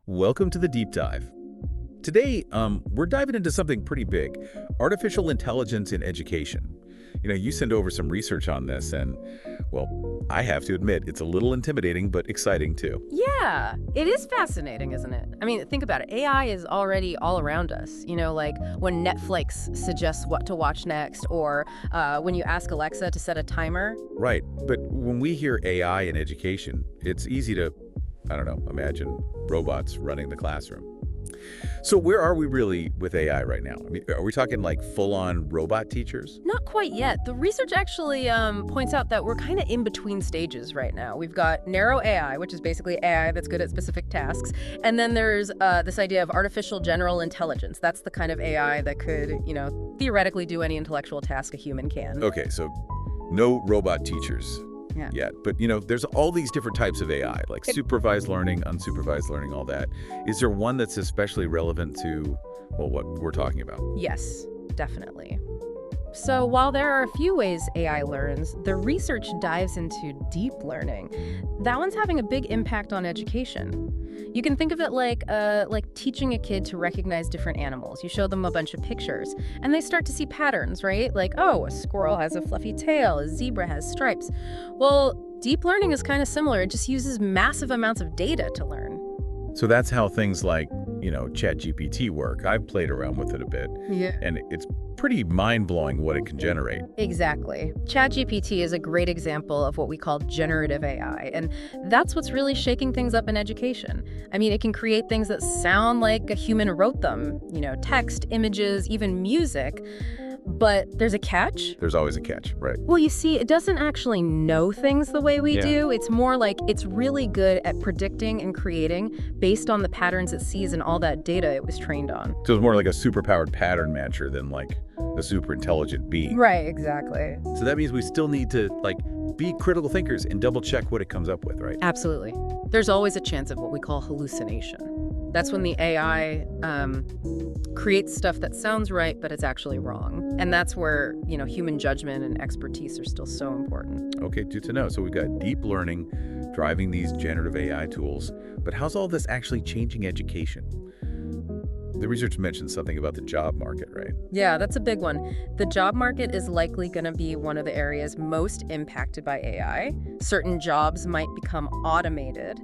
Welcome to the Deep Dive. Today, we're diving into something pretty big, artificial intelligence in education. You sent over some research on this, and, well, I have to admit, it's a little intimidating, but exciting too. Yeah, it is fascinating, isn't it? I mean, think about it. AI is already all around us. Like when Netflix suggests what to watch next, or when you ask Alexa to set a timer. Right, but when we hear AI in education, it's easy to, imagine robots running the classroom. So where are we really with AI right now? I mean, are we talking like full-on robot teachers? Not quite yet. The research actually points out that we're kind of in between stages right now. We've got narrow AI, which is basically AI that's good at specific tasks. And then there's this idea of artificial general intelligence. That's the kind of AI that could, theoretically do any intellectual task a human can. Okay, so no robot teachers. Yeah. Yet. But, there's all these different types of AI, like supervised learning, unsupervised learning, all that. Is there one that's especially relevant to, well, what we're talking about? Yes, definitely. So while there are a few ways AI learns, the research dives into deep learning. That one's having a big impact on education. You can think of it like teaching a kid to recognize different animals. You show them a bunch of pictures, and they start to see patterns, right? Like, oh, a squirrel has a fluffy tail, a zebra has stripes. Well, deep learning is kind of similar. It just uses massive amounts of data to learn. So that's how things like, ChatGPT work. I've played around with it a bit. Yeah. And it's pretty mind-blowing what it can generate. Exactly. ChatGPT is a great example of what we call generative AI, and that's what's really shaking things up in education. I mean, it can create things that sound like a human wrote them, text, images, even music. But there's a catch. There's always a catch, right? Well, you see, it doesn't actually know things the way we do. It's more like it's really good at predicting and creating based on the patterns it sees and all that data it was trained on. So it's more like a super-powered pattern matcher than like a super intelligent being. Right, exactly. So that means we still need to be critical thinkers and double check what it comes up with, right? Absolutely. There's always a chance of what we call hallucination. That's when the AI creates stuff that sounds right, but it's actually wrong. And that's where, human judgment and expertise are still so important. Okay, good to know. So we've got deep learning driving these generative AI tools. But how's all this actually changing education? The research mentioned something about the job market, right? Yeah, that's a big one. The job market is likely going to be one of the areas most impacted by AI. Certain jobs might become automated.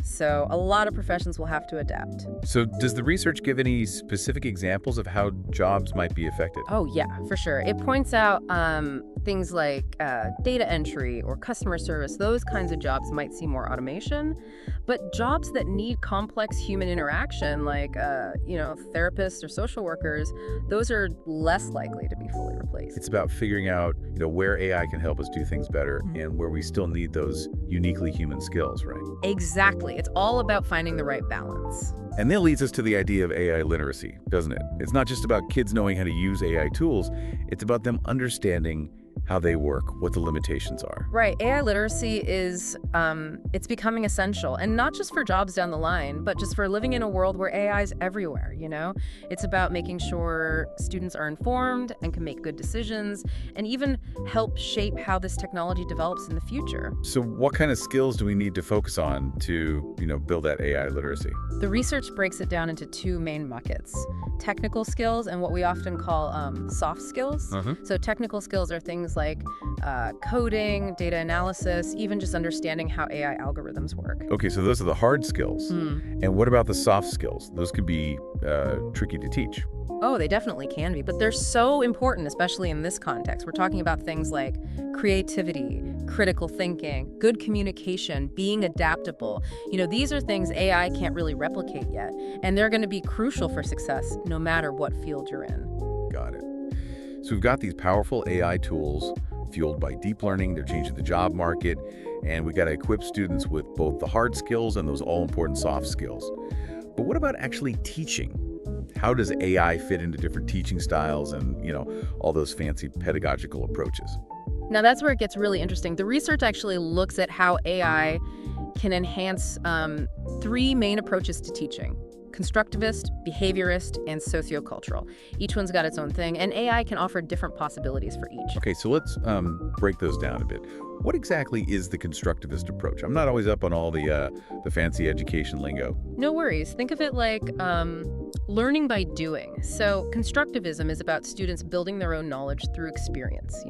So a lot of professions will have to adapt. So does the research give any specific examples of how jobs might be affected? Oh, yeah, for sure. It points out things like data entry or customer service. Those kinds of jobs might see more automation. But jobs that need complex human interaction, like, therapists or social workers, those are less likely to be fully replaced. It's about figuring out, where AI can help us do things better and where we still need those uniquely human skills, right? Exactly. It's all about finding the right balance. And that leads us to the idea of AI literacy, doesn't it? It's not just about kids knowing how to use AI tools. It's about them understanding how they work, what the limitations are. Right. AI literacy is, it's becoming essential, and not just for jobs down the line, but just for living in a world where AI is everywhere, It's about making sure students are informed and can make good decisions, and even help shape how this technology develops in the future. So what kind of skills do we need to focus on to, build that AI literacy? The research breaks it down into two main buckets: technical skills and what we often call soft skills. So technical skills are things like coding, data analysis, even just understanding how AI algorithms work. Okay, so those are the hard skills. And what about the soft skills? Those could be tricky to teach. Oh, they definitely can be, but they're so important, especially in this context. We're talking about things like creativity, critical thinking, good communication, being adaptable. These are things AI can't really replicate yet, and they're going to be crucial for success no matter what field you're in. Got it. So we've got these powerful AI tools fueled by deep learning. They're changing the job market, and we got to equip students with both the hard skills and those all-important soft skills. But what about actually teaching? How does AI fit into different teaching styles and, all those fancy pedagogical approaches? Now that's where it gets really interesting. The research actually looks at how AI can enhance three main approaches to teaching: constructivist, behaviorist, and sociocultural. Each one's got its own thing, and AI can offer different possibilities for each. Okay, so let's break those down a bit. What exactly is the constructivist approach? I'm not always up on all the fancy education lingo. No worries. Think of it like learning by doing. So constructivism is about students building their own knowledge through experience,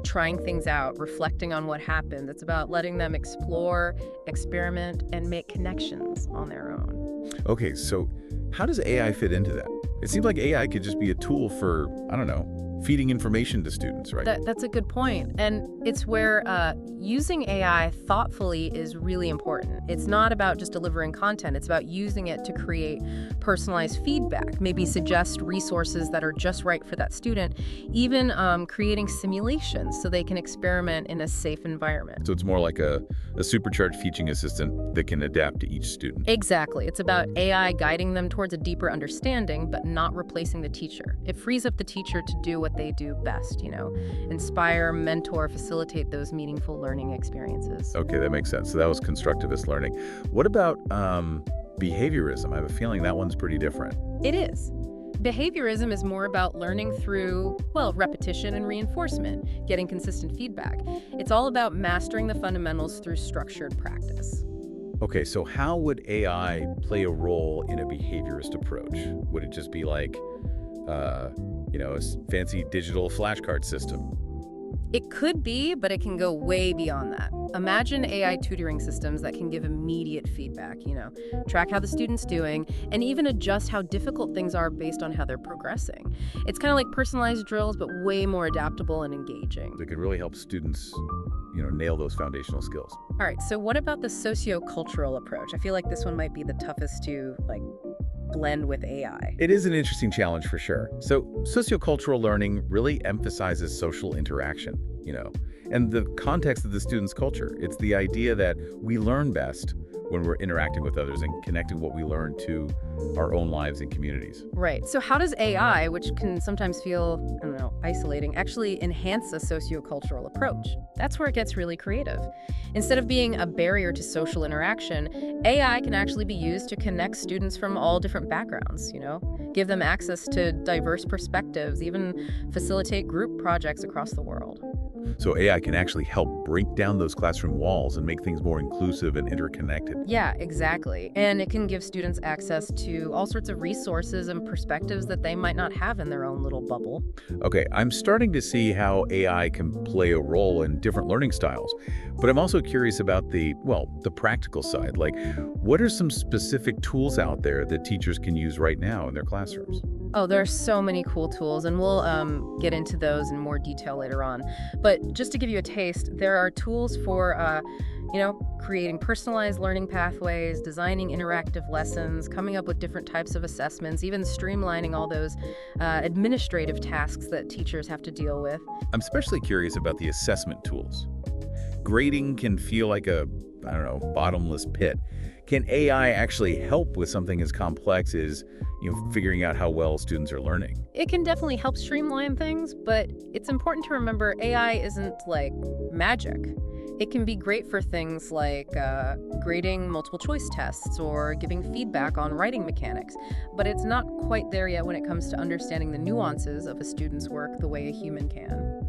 trying things out, reflecting on what happened. It's about letting them explore, experiment, and make connections on their own. Okay, so how does AI fit into that? It seems like AI could just be a tool for, I don't know, feeding information to students, right? That's a good point. And it's where using AI thoughtfully is really important. It's not about just delivering content. It's about using it to create personalized feedback, maybe suggest resources that are just right for that student, even creating simulations so they can experiment in a safe environment. So it's more like a supercharged teaching assistant that can adapt to each student. Exactly. It's about AI guiding them towards a deeper understanding, but not replacing the teacher. It frees up the teacher to do what they do best, inspire, mentor, facilitate those meaningful learning experiences. Okay, that makes sense. So that was constructivist learning. What about behaviorism? I have a feeling that one's pretty different. It is. Behaviorism is more about learning through, repetition and reinforcement, getting consistent feedback. It's all about mastering the fundamentals through structured practice. Okay, so how would AI play a role in a behaviorist approach? Would it just be like, a fancy digital flashcard system? It could be, but it can go way beyond that. Imagine AI tutoring systems that can give immediate feedback, track how the student's doing, and even adjust how difficult things are based on how they're progressing. It's kind of like personalized drills, but way more adaptable and engaging. It could really help students, nail those foundational skills. All right, so what about the sociocultural approach? I feel like this one might be the toughest to, blend with AI. It is an interesting challenge for sure. So sociocultural learning really emphasizes social interaction, and the context of the student's culture. It's the idea that we learn best when we're interacting with others and connecting what we learn to our own lives and communities. Right. So how does AI, which can sometimes feel, isolating, actually enhance a sociocultural approach? That's where it gets really creative. Instead of being a barrier to social interaction, AI can actually be used to connect students from all different backgrounds, give them access to diverse perspectives, even facilitate group projects across the world. So AI can actually help break down those classroom walls and make things more inclusive and interconnected. Yeah, exactly. And it can give students access to all sorts of resources and perspectives that they might not have in their own little bubble. Okay, I'm starting to see how AI can play a role in different learning styles, but I'm also curious about the practical side. Like, what are some specific tools out there that teachers can use right now in their classrooms? Oh, there are so many cool tools, and we'll get into those in more detail later on. But just to give you a taste, there are tools for, creating personalized learning pathways, designing interactive lessons, coming up with different types of assessments, even streamlining all those administrative tasks that teachers have to deal with. I'm especially curious about the assessment tools. Grading can feel like a, bottomless pit. Can AI actually help with something as complex as, figuring out how well students are learning? It can definitely help streamline things, but it's important to remember AI isn't like magic. It can be great for things like grading multiple choice tests or giving feedback on writing mechanics, but it's not quite there yet when it comes to understanding the nuances of a student's work the way a human can.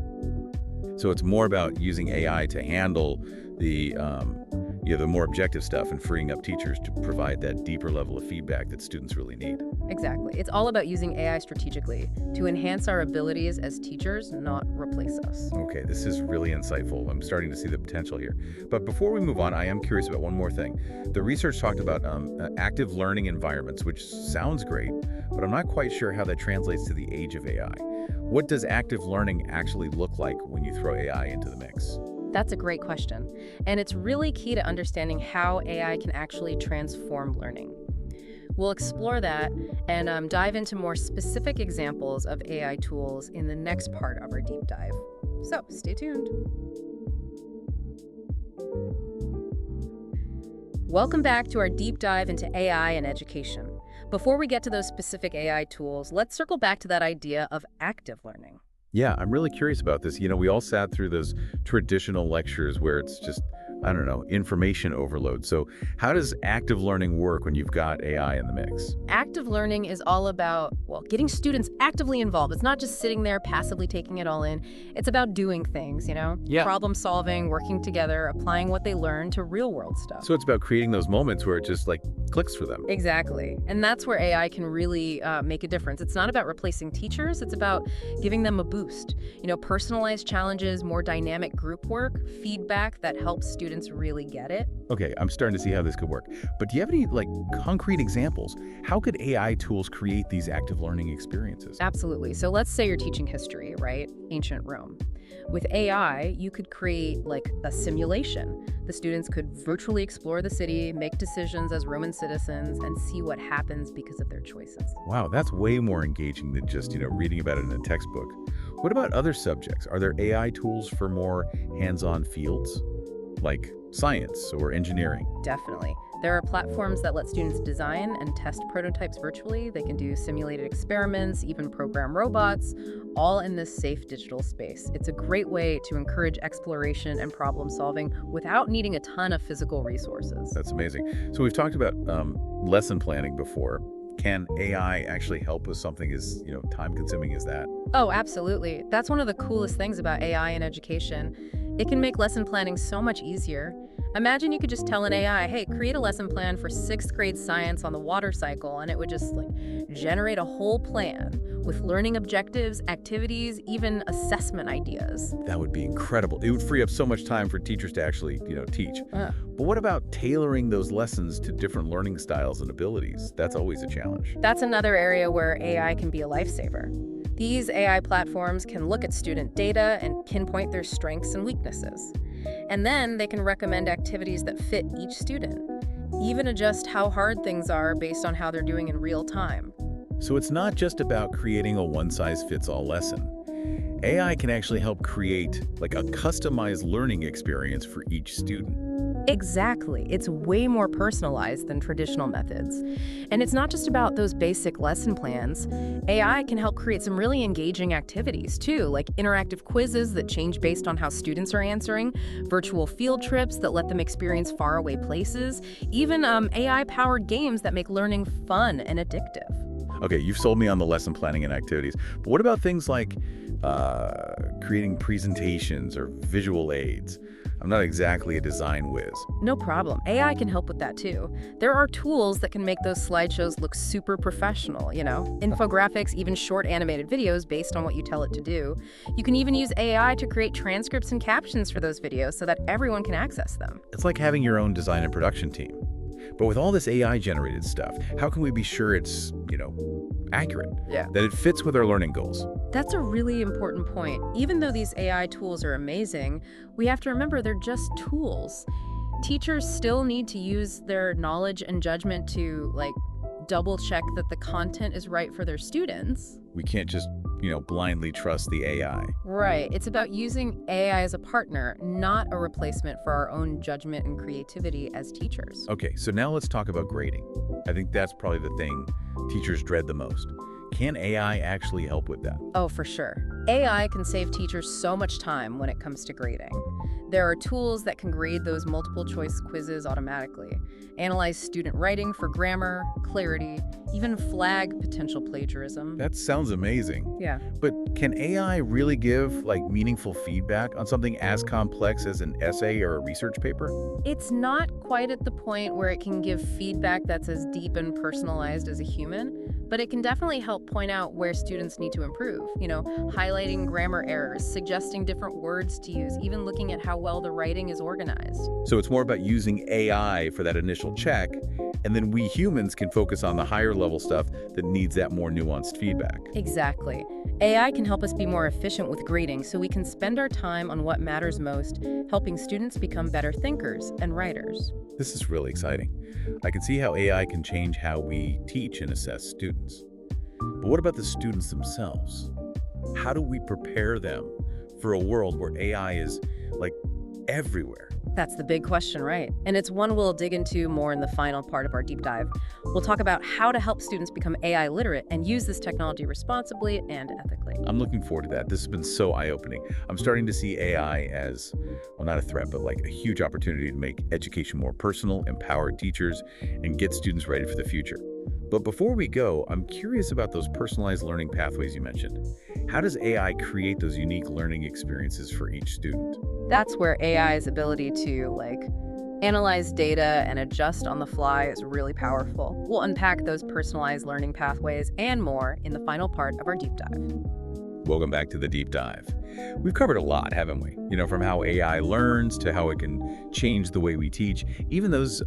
So it's more about using AI to handle the more objective stuff and freeing up teachers to provide that deeper level of feedback that students really need. Exactly. It's all about using AI strategically to enhance our abilities as teachers, not replace us. Okay, this is really insightful. I'm starting to see the potential here. But before we move on, I am curious about one more thing. The research talked about active learning environments, which sounds great, but I'm not quite sure how that translates to the age of AI. What does active learning actually look like when you throw AI into the mix? That's a great question, and it's really key to understanding how AI can actually transform learning. We'll explore that and dive into more specific examples of AI tools in the next part of our deep dive. So stay tuned. Welcome back to our deep dive into AI and education. Before we get to those specific AI tools, let's circle back to that idea of active learning. Yeah, I'm really curious about this. We all sat through those traditional lectures where it's just, I don't know, information overload. So how does active learning work when you've got AI in the mix? Active learning is all about, well, getting students actively involved. It's not just sitting there passively taking it all in. It's about doing things, Yeah. problem solving, working together, applying what they learn to real world stuff. So it's about creating those moments where it just like clicks for them. Exactly. And that's where AI can really make a difference. It's not about replacing teachers, it's about giving them a boost. Personalized challenges, more dynamic group work, feedback that helps students really get it. Okay, I'm starting to see how this could work. But do you have any like concrete examples? How could AI tools create these active learning experiences? Absolutely. So let's say you're teaching history, right? Ancient Rome. With AI, you could create like a simulation. The students could virtually explore the city, make decisions as Roman citizens, and see what happens because of their choices. Wow, that's way more engaging than just, reading about it in a textbook. What about other subjects? Are there AI tools for more hands-on fields, like science or engineering? Definitely. There are platforms that let students design and test prototypes virtually. They can do simulated experiments, even program robots, all in this safe digital space. It's a great way to encourage exploration and problem solving without needing a ton of physical resources. That's amazing. So we've talked about lesson planning before. Can AI actually help with something as, time consuming as that? Oh, absolutely. That's one of the coolest things about AI in education. It can make lesson planning so much easier. Imagine you could just tell an AI, hey, create a lesson plan for 6th grade science on the water cycle, and it would just generate a whole plan with learning objectives, activities, even assessment ideas. That would be incredible. It would free up so much time for teachers to actually, teach. But what about tailoring those lessons to different learning styles and abilities? That's always a challenge. That's another area where AI can be a lifesaver. These AI platforms can look at student data and pinpoint their strengths and weaknesses. And then they can recommend activities that fit each student, even adjust how hard things are based on how they're doing in real time. So it's not just about creating a one-size-fits-all lesson. AI can actually help create like a customized learning experience for each student. Exactly. It's way more personalized than traditional methods. And it's not just about those basic lesson plans. AI can help create some really engaging activities too, like interactive quizzes that change based on how students are answering, virtual field trips that let them experience faraway places, even AI-powered games that make learning fun and addictive. Okay, you've sold me on the lesson planning and activities. But what about things like creating presentations or visual aids? I'm not exactly a design whiz. No problem. AI can help with that too. There are tools that can make those slideshows look super professional, infographics, even short animated videos based on what you tell it to do. You can even use AI to create transcripts and captions for those videos so that everyone can access them. It's like having your own design and production team. But with all this AI-generated stuff, how can we be sure it's, accurate? Yeah. That it fits with our learning goals? That's a really important point. Even though these AI tools are amazing, we have to remember they're just tools. Teachers still need to use their knowledge and judgment to, double check that the content is right for their students. We can't just, blindly trust the AI. Right. It's about using AI as a partner, not a replacement for our own judgment and creativity as teachers. Okay, so now let's talk about grading. I think that's probably the thing teachers dread the most. Can AI actually help with that? Oh, for sure. AI can save teachers so much time when it comes to grading. There are tools that can grade those multiple choice quizzes automatically, analyze student writing for grammar, clarity, even flag potential plagiarism. That sounds amazing. Yeah. But can AI really give meaningful feedback on something as complex as an essay or a research paper? It's not quite at the point where it can give feedback that's as deep and personalized as a human, but it can definitely help point out where students need to improve, highlighting grammar errors, suggesting different words to use, even looking at how well the writing is organized. So it's more about using AI for that initial check, and then we humans can focus on the higher level stuff that needs that more nuanced feedback. Exactly. AI can help us be more efficient with grading so we can spend our time on what matters most, helping students become better thinkers and writers. This is really exciting. I can see how AI can change how we teach and assess students. But what about the students themselves? How do we prepare them for a world where AI is everywhere? That's the big question, right? And it's one we'll dig into more in the final part of our deep dive. We'll talk about how to help students become AI literate and use this technology responsibly and ethically. I'm looking forward to that. This has been so eye-opening. I'm starting to see AI as, well, not a threat, but like a huge opportunity to make education more personal, empower teachers, and get students ready for the future. But before we go, I'm curious about those personalized learning pathways you mentioned. How does AI create those unique learning experiences for each student? That's where AI's ability to analyze data and adjust on the fly is really powerful. We'll unpack those personalized learning pathways and more in the final part of our deep dive. Welcome back to the deep dive. We've covered a lot, haven't we? From how AI learns to how it can change the way we teach, even those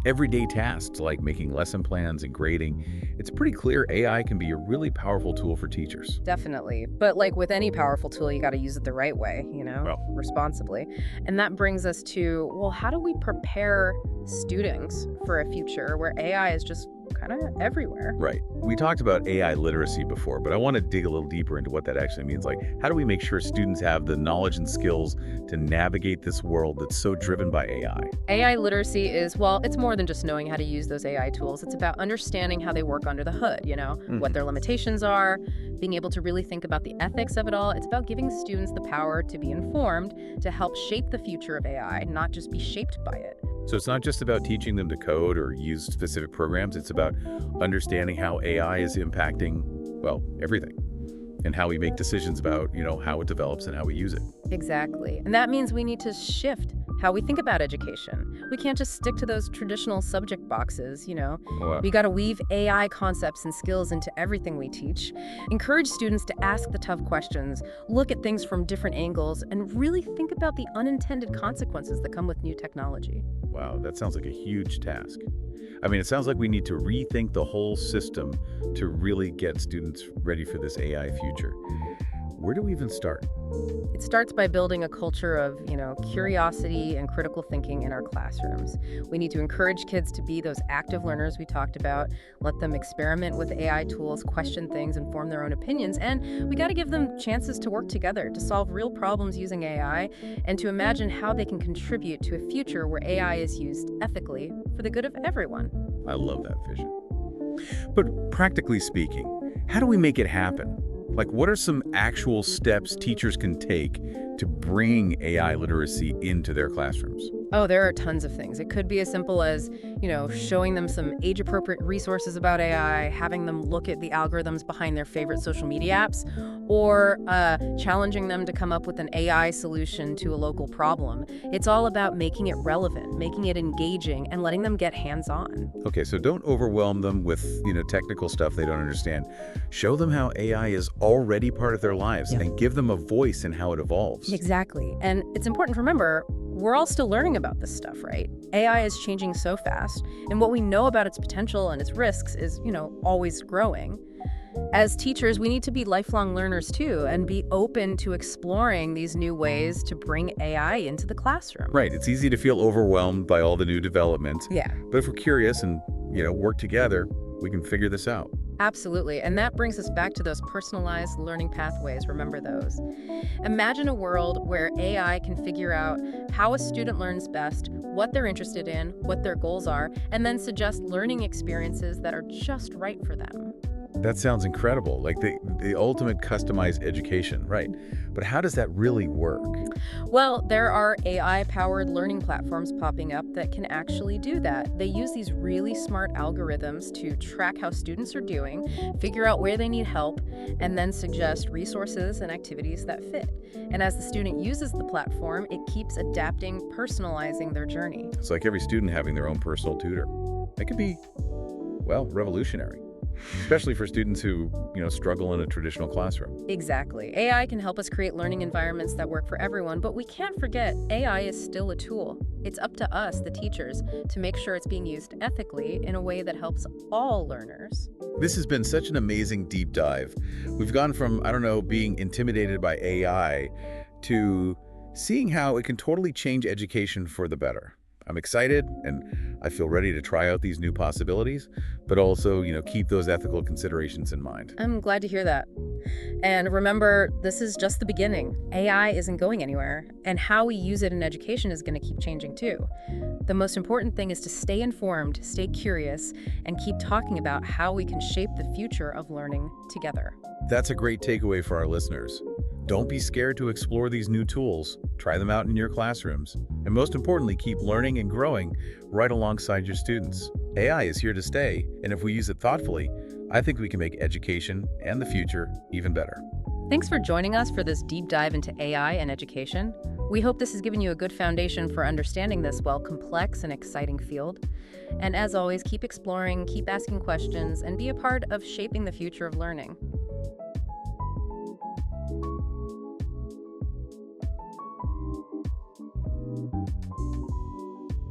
everyday tasks like making lesson plans and grading. It's pretty clear AI can be a really powerful tool for teachers. Definitely. But like with any powerful tool, you got to use it the right way, responsibly. And that brings us to, well, how do we prepare students for a future where AI is just kind of everywhere? Right. We talked about AI literacy before, but I want to dig a little deeper into what that actually means. Like, how do we make sure students have the knowledge and skills to navigate this world that's so driven by AI? AI literacy is, well, it's more than just knowing how to use those AI tools. It's about understanding how they work under the hood, what their limitations are, being able to really think about the ethics of it all. It's about giving students the power to be informed, to help shape the future of AI, not just be shaped by it. So it's not just about teaching them to code or use specific programs. It's about understanding how AI is impacting, well, everything, and how we make decisions about, how it develops and how we use it. Exactly. And that means we need to shift how we think about education. We can't just stick to those traditional subject boxes, We got to weave AI concepts and skills into everything we teach. Encourage students to ask the tough questions, look at things from different angles, and really think about the unintended consequences that come with new technology. Wow, that sounds like a huge task. It sounds like we need to rethink the whole system to really get students ready for this AI future. Where do we even start? It starts by building a culture of, curiosity and critical thinking in our classrooms. We need to encourage kids to be those active learners we talked about, let them experiment with AI tools, question things, and form their own opinions. And we got to give them chances to work together, to solve real problems using AI, and to imagine how they can contribute to a future where AI is used ethically for the good of everyone. I love that vision. But practically speaking, how do we make it happen? Like, what are some actual steps teachers can take to bring AI literacy into their classrooms? Oh, there are tons of things. It could be as simple as, showing them some age-appropriate resources about AI, having them look at the algorithms behind their favorite social media apps, or challenging them to come up with an AI solution to a local problem. It's all about making it relevant, making it engaging, and letting them get hands-on. Okay, so don't overwhelm them with, technical stuff they don't understand. Show them how AI is already part of their lives and give them a voice in how it evolves. Exactly. And it's important to remember, we're all still learning about this stuff, right? AI is changing so fast, and what we know about its potential and its risks is, always growing. As teachers, we need to be lifelong learners too, and be open to exploring these new ways to bring AI into the classroom. Right. It's easy to feel overwhelmed by all the new developments. Yeah. But if we're curious and, work together, we can figure this out. Absolutely. And that brings us back to those personalized learning pathways. Remember those. Imagine a world where AI can figure out how a student learns best, what they're interested in, what their goals are, and then suggest learning experiences that are just right for them. That sounds incredible, like the ultimate customized education, right? But how does that really work? Well, there are AI-powered learning platforms popping up that can actually do that. They use these really smart algorithms to track how students are doing, figure out where they need help, and then suggest resources and activities that fit. And as the student uses the platform, it keeps adapting, personalizing their journey. It's like every student having their own personal tutor. That could be, well, revolutionary. Especially for students who, struggle in a traditional classroom. Exactly. AI can help us create learning environments that work for everyone, but we can't forget AI is still a tool. It's up to us, the teachers, to make sure it's being used ethically in a way that helps all learners. This has been such an amazing deep dive. We've gone from, being intimidated by AI to seeing how it can totally change education for the better. I'm excited and I feel ready to try out these new possibilities, but also, keep those ethical considerations in mind. I'm glad to hear that. And remember, this is just the beginning. AI isn't going anywhere, and how we use it in education is going to keep changing too. The most important thing is to stay informed, stay curious, and keep talking about how we can shape the future of learning together. That's a great takeaway for our listeners. Don't be scared to explore these new tools. Try them out in your classrooms. And most importantly, keep learning and growing right alongside your students. AI is here to stay, and if we use it thoughtfully, I think we can make education and the future even better. Thanks for joining us for this deep dive into AI and education. We hope this has given you a good foundation for understanding this, complex and exciting field. And as always, keep exploring, keep asking questions, and be a part of shaping the future of learning.